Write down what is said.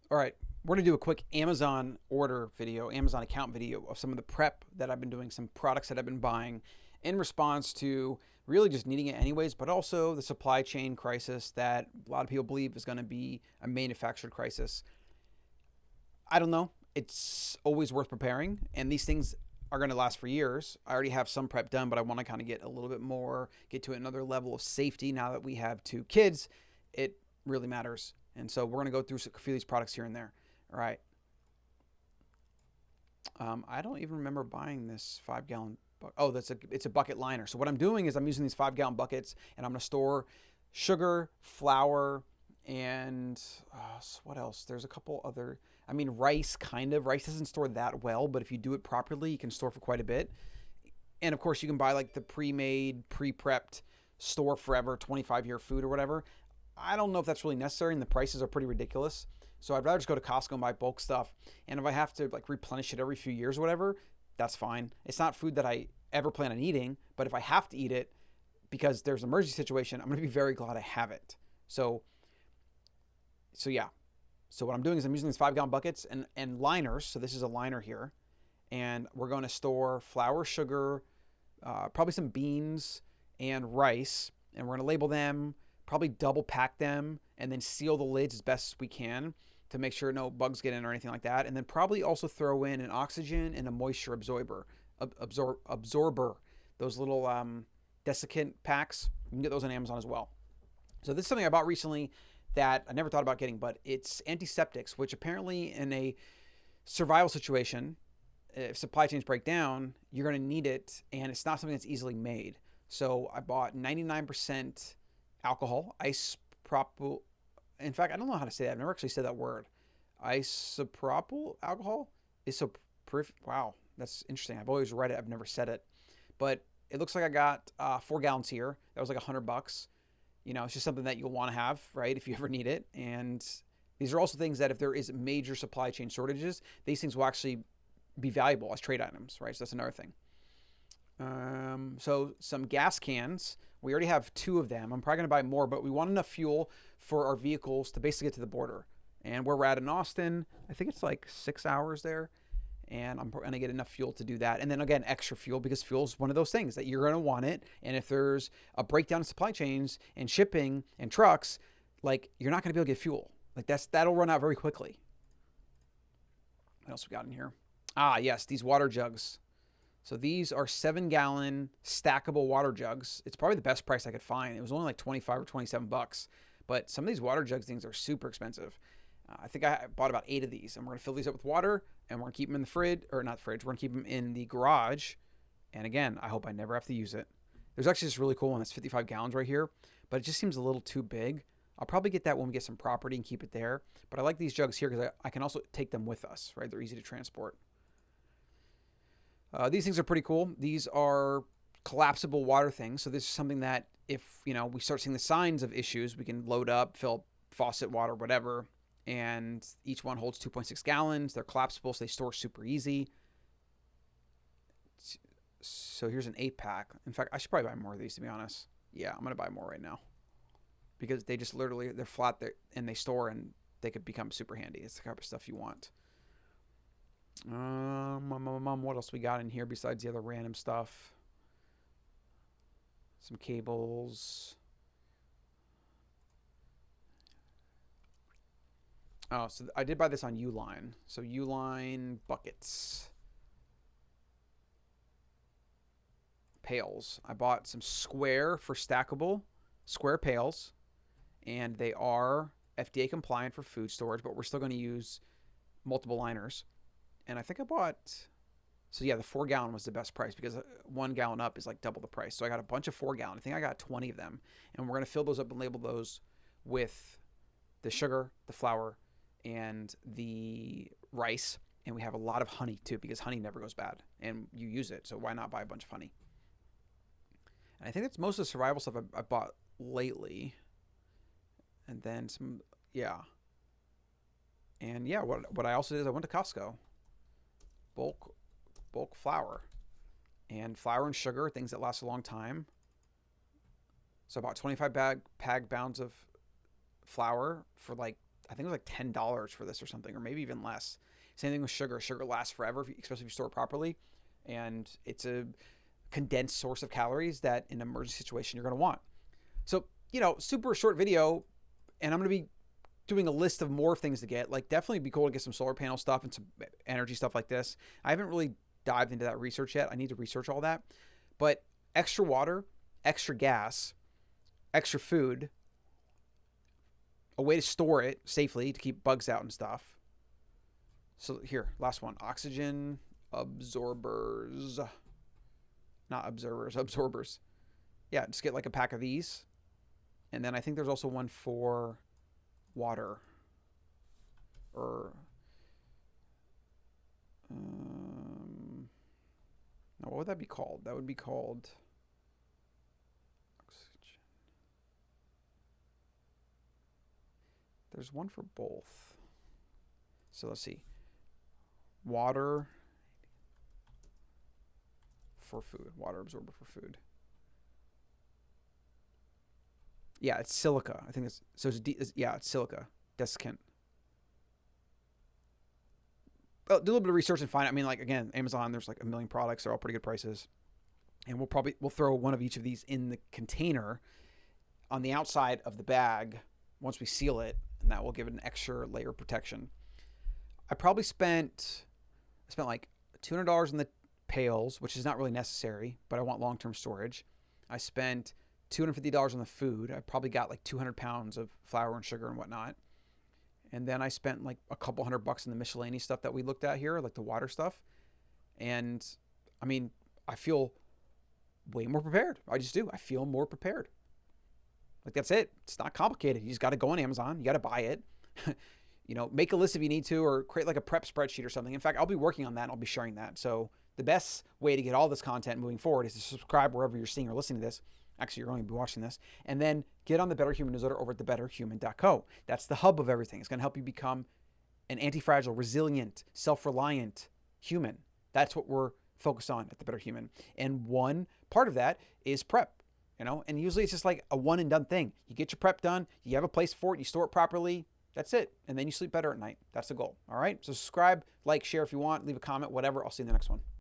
All right, we're gonna do a quick Amazon order video, Amazon account video of some of the prep that I've been doing, some products that I've been buying in response to really just needing it anyways, but also the supply chain crisis that a lot of people believe is going to be a manufactured crisis. I don't know. It's always worth preparing, and these things are going to last for years. I already have some prep done, but I want to kind of get a little bit more, get to another level of safety now that we have two kids. It really matters. And so we're going to go through a few of these products here and there. All right. I don't even remember buying this 5 gallon. Oh, it's a bucket liner. So what I'm doing is I'm using these 5 gallon buckets, and I'm going to store sugar, flour, and what else? There's a couple other. I mean, rice kind of. Rice doesn't store that well, but if you do it properly, you can store for quite a bit. And of course, you can buy like the pre-made, pre-prepped, store forever 25-year food or whatever. I don't know if that's really necessary, and the prices are pretty ridiculous. So I'd rather just go to Costco and buy bulk stuff. And if I have to like replenish it every few years or whatever, that's fine. It's not food that I ever plan on eating, but if I have to eat it because there's an emergency situation, I'm going to be very glad I have it. So yeah. So what I'm doing is I'm using these 5 gallon buckets and liners. So this is a liner here, and we're going to store flour, sugar, probably some beans and rice, and we're going to label them, probably double pack them, and then seal the lids as best as we can to make sure no bugs get in or anything like that. And then probably also throw in an oxygen and a moisture absorber. Those little desiccant packs. You can get those on Amazon as well. So this is something I bought recently that I never thought about getting, but it's antiseptics, which apparently in a survival situation, if supply chains break down, you're going to need it, and it's not something that's easily made. So I bought 99% alcohol, isopropyl. In fact, I don't know how to say that. I've never actually said that word. Isopropyl alcohol? Wow, that's interesting. I've always read it. I've never said it. But it looks like I got 4 gallons here. That was like $100. It's just something that you'll want to have, right, if you ever need it. And these are also things that if there is major supply chain shortages, these things will actually be valuable as trade items, right? So that's another thing. So some gas cans. We already have 2 of them. I'm probably going to buy more, but we want enough fuel for our vehicles to basically get to the border. And where we're at in Austin, I think it's like 6 hours there. And I'm going to get enough fuel to do that. And then again, extra fuel, because fuel is one of those things that you're going to want it. And if there's a breakdown in supply chains and shipping and trucks, like you're not going to be able to get fuel. Like that'll run out very quickly. What else we got in here? Yes, these water jugs. So these are 7 gallon stackable water jugs. It's probably the best price I could find. It was only like 25 or 27 bucks. But some of these water jugs things are super expensive. I think I bought about 8 of these, and we're going to fill these up with water, and we're going to keep them in the fridge, or not the fridge, we're going to keep them in the garage. And again, I hope I never have to use it. There's actually this really cool one that's 55 gallons right here, but it just seems a little too big. I'll probably get that when we get some property and keep it there. But I like these jugs here because I can also take them with us, right? They're easy to transport. These things are pretty cool. These are collapsible water things. So this is something that if, we start seeing the signs of issues, we can load up, fill faucet water, whatever. And each one holds 2.6 gallons. They're collapsible, so they store super easy. So here's an 8-pack. In fact, I should probably buy more of these, to be honest. Yeah, I'm going to buy more right now. Because they just literally, they're flat there, and they store, and they could become super handy. It's the type of stuff you want. What else we got in here besides the other random stuff? Some cables. Oh, so I did buy this on Uline. So Uline buckets. Pails. I bought some square for stackable square pails, and they are FDA compliant for food storage, but we're still going to use multiple liners. And I think I bought, so yeah, the 4 gallon was the best price because 1 gallon up is like double the price. So I got a bunch of 4 gallon. I think I got 20 of them, and we're going to fill those up and label those with the sugar, the flour, and the rice. And we have a lot of honey too, because honey never goes bad and you use it. So why not buy a bunch of honey? And I think that's most of the survival stuff I bought lately. And then some, yeah. And yeah, what I also did is I went to Costco. Bulk flour. And flour and sugar, things that last a long time. So about 25 pounds of flour for like I think it was like $10 for this or something, or maybe even less. Same thing with sugar. Sugar lasts forever, especially if you store it properly. And it's a condensed source of calories that in an emergency situation you're going to want. So, super short video, and I'm going to be doing a list of more things to get. Like, definitely be cool to get some solar panel stuff and some energy stuff like this. I haven't really dived into that research yet. I need to research all that. But extra water, extra gas, extra food, a way to store it safely to keep bugs out and stuff. So here, last one, oxygen absorbers. Not observers, absorbers. Yeah, just get like a pack of these. And then I think there's also one for water. Or now what would that be called? That would be called oxygen. There's one for both. So let's see. Water for food. Water absorber for food. Yeah, it's silica. I think it's so. It's silica. Desiccant. Well, do a little bit of research and find it. I mean, like, again, Amazon, there's like a million products. They're all pretty good prices. And we'll throw one of each of these in the container on the outside of the bag once we seal it, and that will give it an extra layer of protection. I probably spent like $200 in the pails, which is not really necessary, but I want long-term storage. I spent $250 on the food. I probably got like 200 pounds of flour and sugar and whatnot. And then I spent like a couple $100 in the miscellaneous stuff that we looked at here, like the water stuff. And I mean, I feel way more prepared. I just do. I feel more prepared. Like, that's it. It's not complicated. You just got to go on Amazon. You got to buy it. Make a list if you need to, or create like a prep spreadsheet or something. In fact, I'll be working on that and I'll be sharing that. So the best way to get all this content moving forward is to subscribe wherever you're seeing or listening to this. Actually, you're going to be watching this. And then get on the Better Human newsletter over at thebetterhuman.co. That's the hub of everything. It's going to help you become an anti-fragile, resilient, self-reliant human. That's what we're focused on at the Better Human. And one part of that is prep. And usually it's just like a one and done thing. You get your prep done, you have a place for it, you store it properly. That's it. And then you sleep better at night. That's the goal. All right. So subscribe, like, share if you want, leave a comment, whatever. I'll see you in the next one.